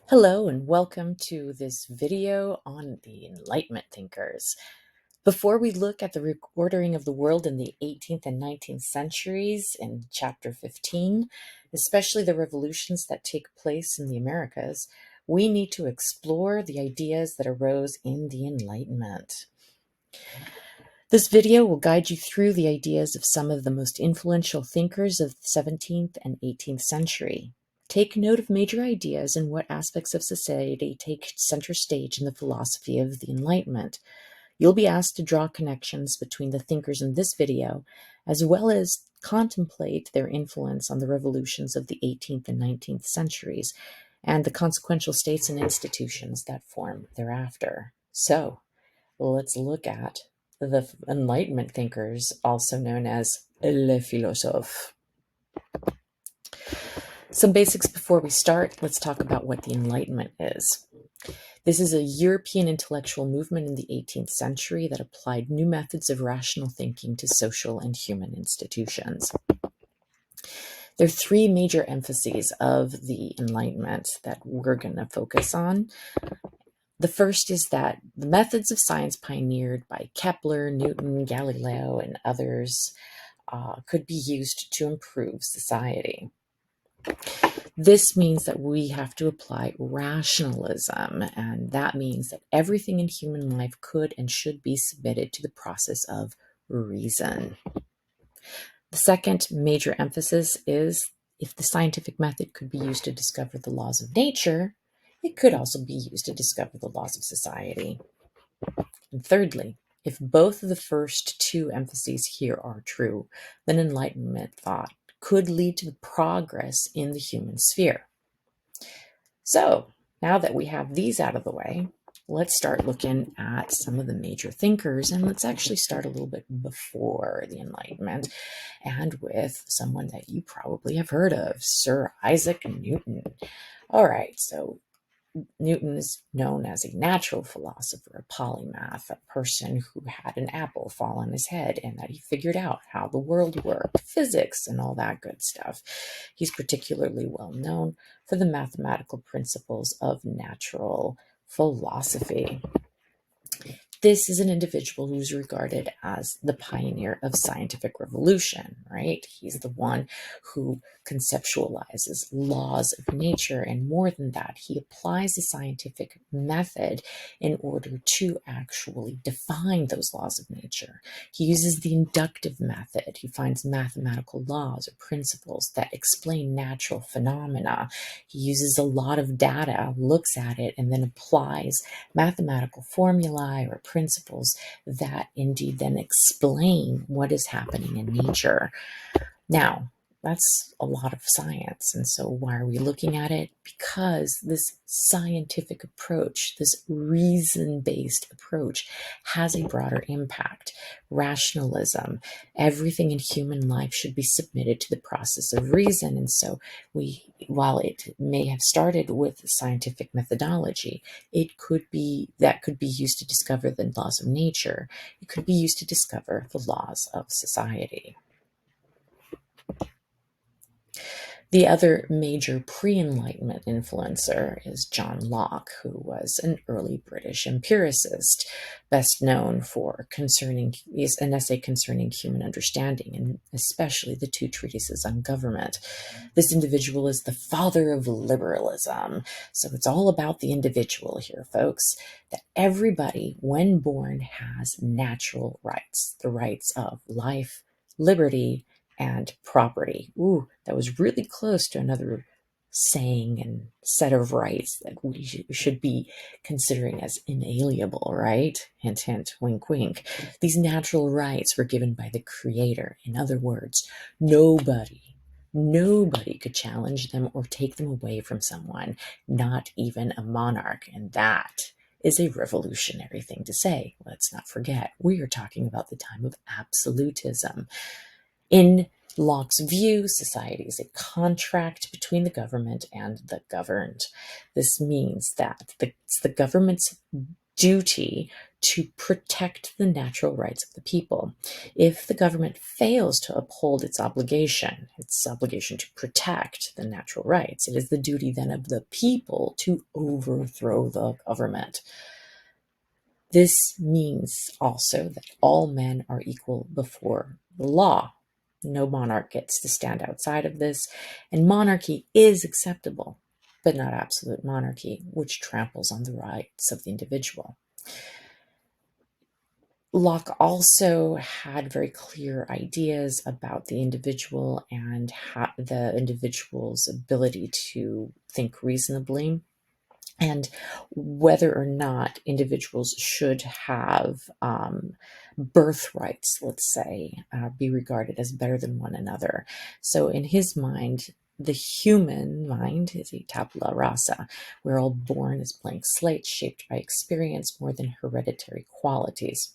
Hello and welcome to this video on the Enlightenment thinkers. Before we look at the reordering of the world in the 18th and 19th centuries in chapter 15, especially the revolutions that take place in the Americas, we need to explore the ideas that arose in the Enlightenment. This video will guide you through the ideas of some of the most influential thinkers of the 17th and 18th century. Take note of major ideas and what aspects of society take center stage in the philosophy of the Enlightenment. You'll be asked to draw connections between the thinkers in this video, as well as contemplate their influence on the revolutions of the 18th and 19th centuries, and the consequential states and institutions that form thereafter. So, let's look at the Enlightenment thinkers, also known as les philosophes. Some basics before we start. Let's talk about what the Enlightenment is. This is a European intellectual movement in the 18th century that applied new methods of rational thinking to social and human institutions. There are three major emphases of the Enlightenment that we're going to focus on. The first is that the methods of science pioneered by Kepler, Newton, Galileo, and others could be used to improve society. This means that we have to apply rationalism, and that means that everything in human life could and should be submitted to the process of reason. The second major emphasis is if the scientific method could be used to discover the laws of nature, it could also be used to discover the laws of society. And thirdly, if both of the first two emphases here are true, then Enlightenment thought could lead to progress in the human sphere. So, now that we have these out of the way, let's start looking at some of the major thinkers, and let's actually start a little bit before the Enlightenment, and with someone that you probably have heard of, Sir Isaac Newton. All right, so Newton is known as a natural philosopher, a polymath, a person who had an apple fall on his head and that he figured out how the world worked, physics and all that good stuff. He's particularly well known for the mathematical principles of natural philosophy. This is an individual who's regarded as the pioneer of scientific revolution, right? He's the one who conceptualizes laws of nature, and more than that, he applies the scientific method in order to actually define those laws of nature. He uses the inductive method. He finds mathematical laws or principles that explain natural phenomena. He uses a lot of data, looks at it, and then applies mathematical formulae or principles that indeed then explain what is happening in nature. Now, that's a lot of science. And so why are we looking at it? Because this scientific approach, this reason-based approach, has a broader impact. Rationalism, everything in human life should be submitted to the process of reason. And so while it may have started with scientific methodology, could be used to discover the laws of nature. It could be used to discover the laws of society. The other major pre-Enlightenment influencer is John Locke, who was an early British empiricist, best known for an essay concerning human understanding, and especially the two treatises on government. This individual is the father of liberalism, so it's all about the individual here, folks, that everybody, when born, has natural rights, the rights of life, liberty, and property. Ooh, that was really close to another saying and set of rights that we should be considering as inalienable, right? Hint, hint, wink, wink. These natural rights were given by the Creator. In other words, nobody could challenge them or take them away from someone, not even a monarch. And that is a revolutionary thing to say. Let's not forget, we are talking about the time of absolutism. In Locke's view, society is a contract between the government and the governed. This means that it's the government's duty to protect the natural rights of the people. If the government fails to uphold its obligation to protect the natural rights, it is the duty then of the people to overthrow the government. This means also that all men are equal before the law. No monarch gets to stand outside of this, and monarchy is acceptable, but not absolute monarchy, which tramples on the rights of the individual. Locke also had very clear ideas about the individual and the individual's ability to think reasonably, and whether or not individuals should have birthrights, let's say, be regarded as better than one another. So in his mind, the human mind is a tabula rasa. We're all born as blank slates shaped by experience more than hereditary qualities.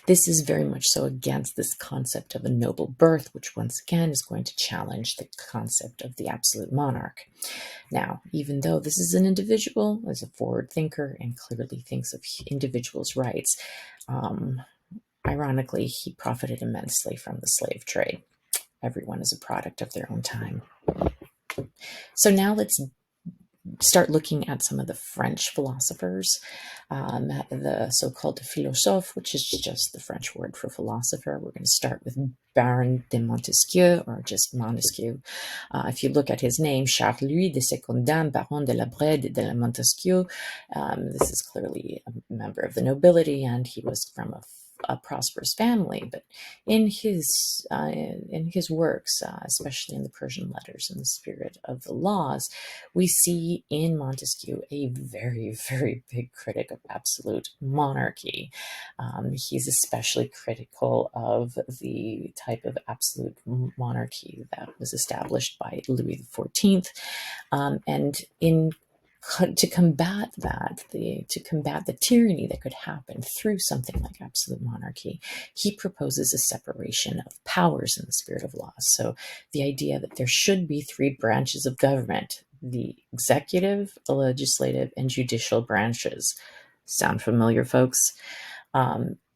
This is very much so against this concept of a noble birth, which once again is going to challenge the concept of the absolute monarch. Now, even though this is an individual, as a forward thinker, and clearly thinks of individuals' rights, ironically, he profited immensely from the slave trade. Everyone is a product of their own time. So now let's start looking at some of the French philosophers, the so-called philosophe, which is just the French word for philosopher. We're going to start with Baron de Montesquieu, or just Montesquieu. If you look at his name, Charles Louis de Secondin, Baron de la Brede de la Montesquieu, this is clearly a member of the nobility, and he was from a prosperous family, but in his works, especially in the Persian Letters and the Spirit of the Laws, we see in Montesquieu a very, very big critic of absolute monarchy. He's especially critical of the type of absolute monarchy that was established by Louis XIV, and to combat the tyranny that could happen through something like absolute monarchy, he proposes a separation of powers in the spirit of law. So the idea that there should be three branches of government: the executive, the legislative, and judicial branches. Sound familiar, folks?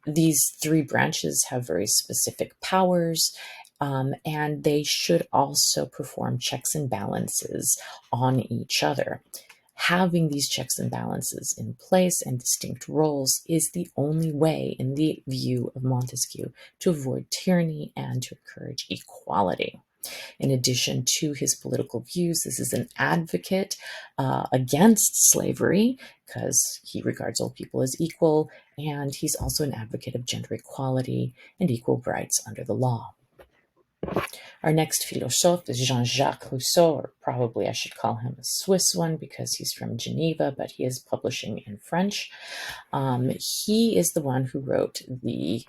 These three branches have very specific powers, and they should also perform checks and balances on each other. Having these checks and balances in place and distinct roles is the only way, in the view of Montesquieu, to avoid tyranny and to encourage equality. In addition to his political views, this is an advocate against slavery, because he regards all people as equal, and he's also an advocate of gender equality and equal rights under the law. Our next philosophe is Jean-Jacques Rousseau, or probably I should call him a Swiss one because he's from Geneva, but he is publishing in French. He is the one who wrote the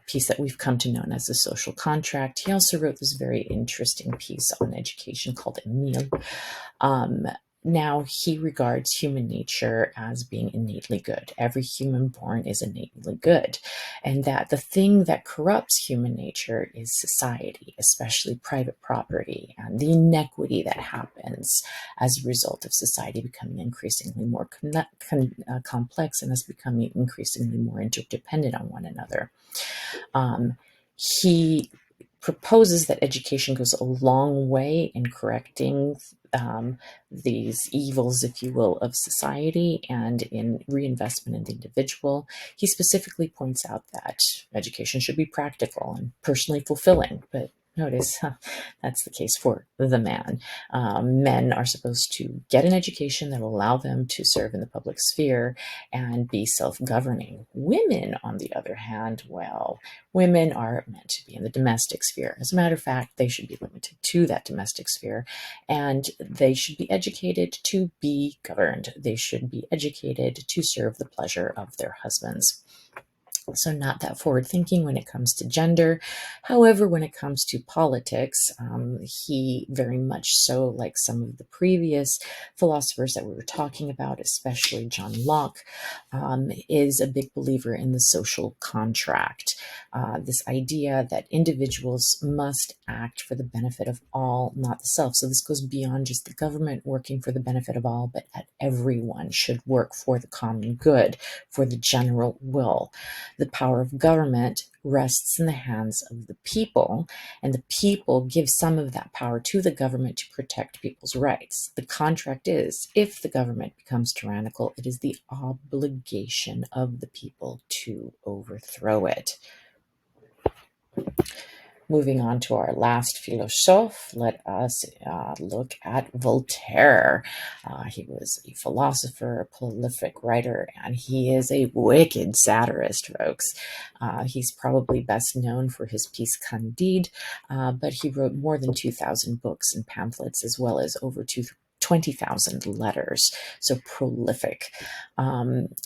piece that we've come to know as the social contract. He also wrote this very interesting piece on education called Emile. Now, he regards human nature as being innately good. Every human born is innately good. And that the thing that corrupts human nature is society, especially private property, and the inequity that happens as a result of society becoming increasingly more complex and us becoming increasingly more interdependent on one another. He proposes that education goes a long way in correcting these evils, if you will, of society and in reinvestment in the individual. He specifically points out that education should be practical and personally fulfilling, but notice that's the case for the man. Men are supposed to get an education that will allow them to serve in the public sphere and be self-governing. Women, on the other hand, well, women are meant to be in the domestic sphere. As a matter of fact, they should be limited to that domestic sphere, and they should be educated to be governed. They should be educated to serve the pleasure of their husbands. So not that forward thinking when it comes to gender. However, when it comes to politics, he very much so, like some of the previous philosophers that we were talking about, especially John Locke, is a big believer in the social contract. This idea that individuals must act for the benefit of all, not the self. So this goes beyond just the government working for the benefit of all, but that everyone should work for the common good, for the general will. The power of government rests in the hands of the people, and the people give some of that power to the government to protect people's rights. The contract is, if the government becomes tyrannical, it is the obligation of the people to overthrow it. Moving on to our last philosophe, let us look at Voltaire. He was a philosopher, a prolific writer, and he is a wicked satirist, folks. He's probably best known for his piece Candide, but he wrote more than 2,000 books and pamphlets, as well as over 20,000 letters, so prolific.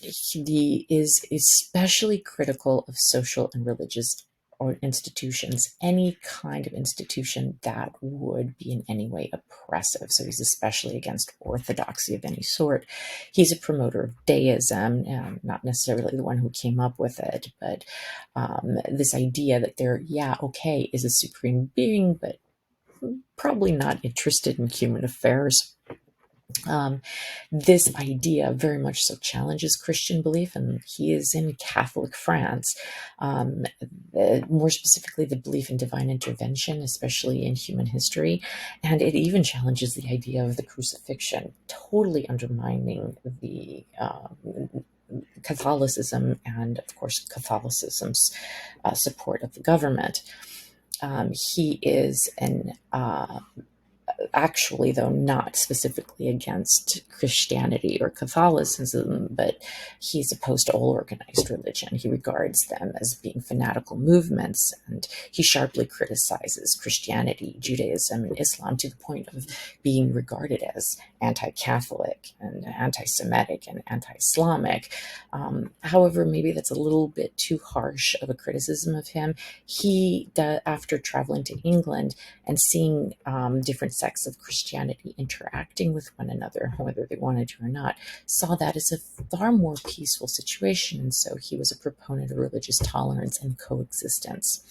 He is especially critical of social and religious or institutions, any kind of institution that would be in any way oppressive. So he's especially against orthodoxy of any sort. He's a promoter of deism, not necessarily the one who came up with it, but this idea that there, is a supreme being, but probably not interested in human affairs. This idea very much so challenges Christian belief, and he is in Catholic France. More specifically, the belief in divine intervention, especially in human history, and it even challenges the idea of the crucifixion, totally undermining the Catholicism and, of course, Catholicism's support of the government. He is actually, though, not specifically against Christianity or Catholicism, but he's opposed to all organized religion. He regards them as being fanatical movements, and he sharply criticizes Christianity, Judaism, and Islam to the point of being regarded as anti-Catholic and anti-Semitic and anti-Islamic. However, maybe that's a little bit too harsh of a criticism of him. He, after traveling to England and seeing different sects of Christianity interacting with one another, whether they wanted to or not, saw that as a far more peaceful situation. And so he was a proponent of religious tolerance and coexistence.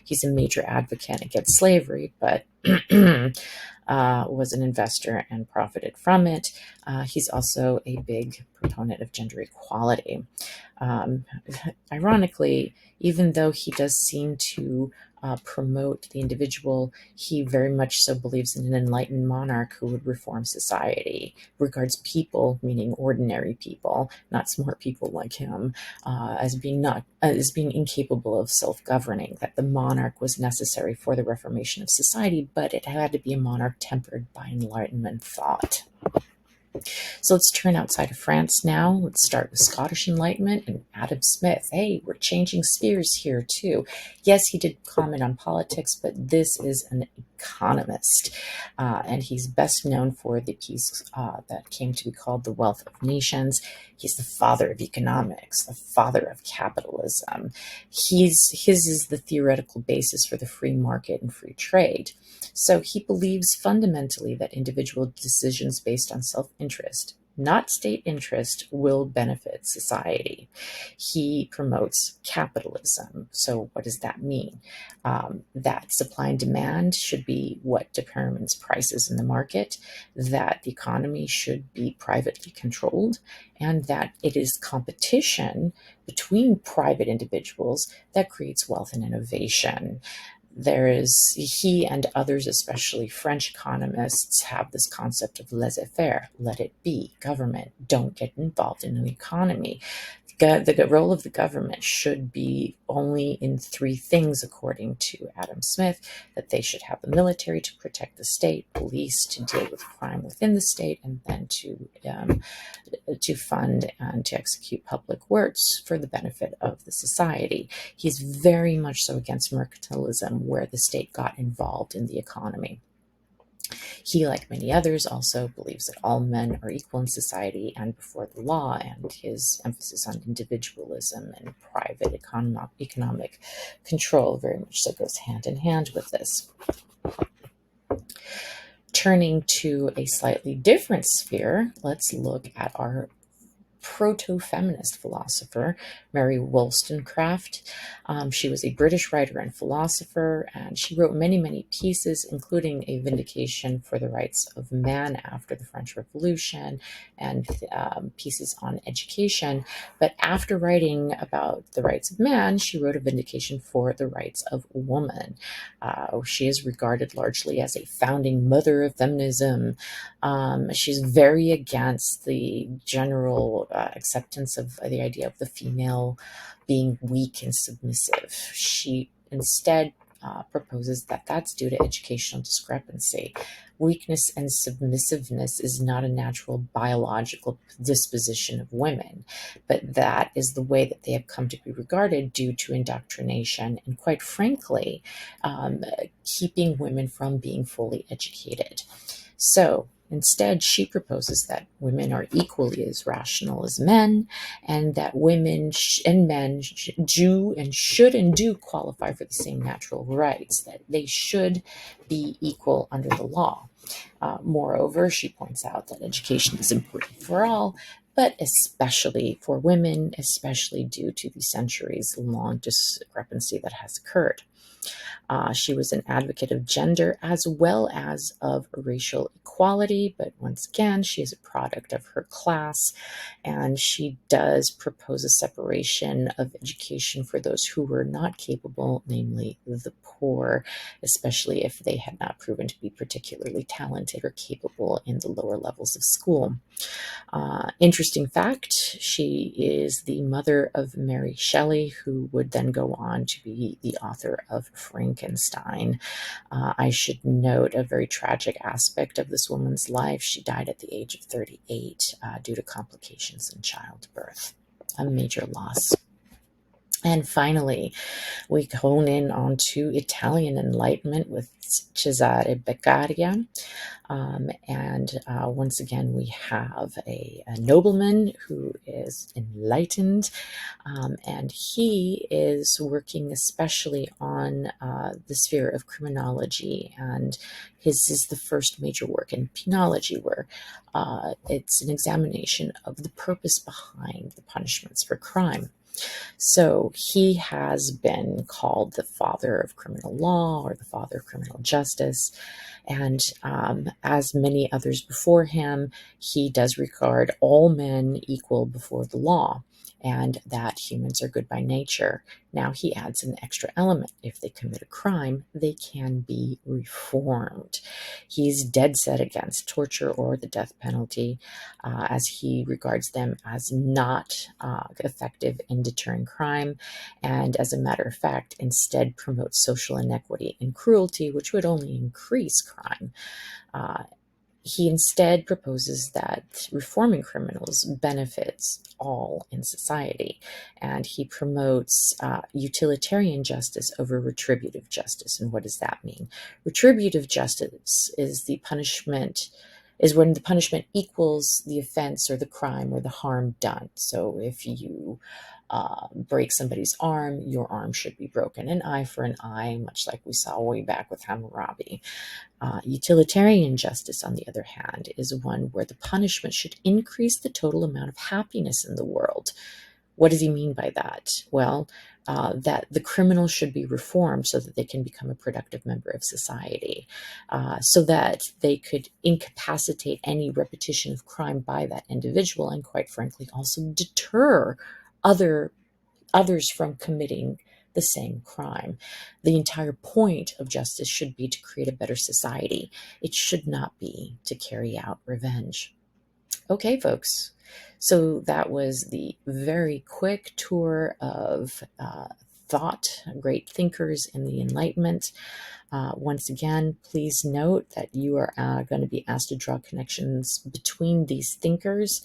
He's a major advocate against slavery, but was an investor and profited from it. He's also a big proponent of gender equality. Ironically, even though he does seem to promote the individual, he very much so believes in an enlightened monarch who would reform society, regards people, meaning ordinary people, not smart people like him, as being incapable of self-governing, that the monarch was necessary for the reformation of society, but it had to be a monarch tempered by Enlightenment thought. So let's turn outside of France now. Let's start with Scottish Enlightenment and Adam Smith. Hey, we're changing spheres here too. Yes, he did comment on politics, but this is an economist, and he's best known for the piece that came to be called The Wealth of Nations. He's the father of economics, the father of capitalism. His is the theoretical basis for the free market and free trade. So he believes fundamentally that individual decisions based on self-interest, not state interest, will benefit society. He promotes capitalism. So what does that mean? That supply and demand should be what determines prices in the market, that the economy should be privately controlled, and that it is competition between private individuals that creates wealth and innovation. He and others, especially French economists, have this concept of laissez-faire, let it be, government, don't get involved in the economy. The role of the government should be only in three things, according to Adam Smith: that they should have the military to protect the state, police to deal with crime within the state, and then to fund and to execute public works for the benefit of the society. He's very much so against mercantilism, where the state got involved in the economy. He, like many others, also believes that all men are equal in society and before the law, and his emphasis on individualism and private economic control very much so goes hand in hand with this. Turning to a slightly different sphere, let's look at our proto-feminist philosopher, Mary Wollstonecraft. She was a British writer and philosopher, and she wrote many, many pieces, including a vindication for the rights of man after the French Revolution, and pieces on education. But after writing about the rights of man, she wrote a vindication for the rights of woman. She is regarded largely as a founding mother of feminism. She's very against the general acceptance of the idea of the female being weak and submissive. She instead proposes that that's due to educational discrepancy. Weakness and submissiveness is not a natural biological disposition of women, but that is the way that they have come to be regarded due to indoctrination and, quite frankly, keeping women from being fully educated. So instead, she proposes that women are equally as rational as men, and that women and men do and should and do qualify for the same natural rights, that they should be equal under the law. Moreover, she points out that education is important for all, but especially for women, especially due to the centuries-long discrepancy that has occurred. She was an advocate of gender as well as of racial equality, but once again, she is a product of her class, and she does propose a separation of education for those who were not capable, namely the poor, especially if they had not proven to be particularly talented or capable in the lower levels of school. Interesting fact, she is the mother of Mary Shelley, who would then go on to be the author of Frankenstein. I should note a very tragic aspect of this woman's life. She died at the age of 38 due to complications in childbirth. A major loss. And finally, we hone in onto Italian Enlightenment with Cesare Beccaria. Once again, we have a nobleman who is enlightened, and he is working especially on the sphere of criminology, and his is the first major work in penology, where it's an examination of the purpose behind the punishments for crime. So he has been called the father of criminal law or the father of criminal justice. And as many others before him, he does regard all men equal before the law, and that humans are good by nature. Now he adds an extra element. If they commit a crime, they can be reformed. He's dead set against torture or the death penalty, as he regards them as not effective in deterring crime, and as a matter of fact, instead promotes social inequity and cruelty, which would only increase crime. He instead proposes that reforming criminals benefits all in society, and he promotes utilitarian justice over retributive justice. And what does that mean? Retributive justice is when the punishment equals the offense or the crime or the harm done. So if you break somebody's arm, your arm should be broken. An eye for an eye, much like we saw way back with Hammurabi. Utilitarian justice, on the other hand, is one where the punishment should increase the total amount of happiness in the world. What does he mean by that? Well, that the criminal should be reformed so that they can become a productive member of society, so that they could incapacitate any repetition of crime by that individual, and quite frankly, also deter others from committing the same crime. The entire point of justice should be to create a better society. It should not be to carry out revenge. Okay, folks. So that was the very quick tour of thought, great thinkers in the Enlightenment. Once again, please note that you are going to be asked to draw connections between these thinkers,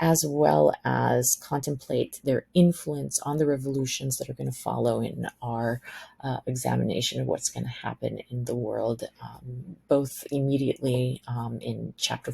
as well as contemplate their influence on the revolutions that are going to follow in our examination of what's going to happen in the world, both immediately in chapter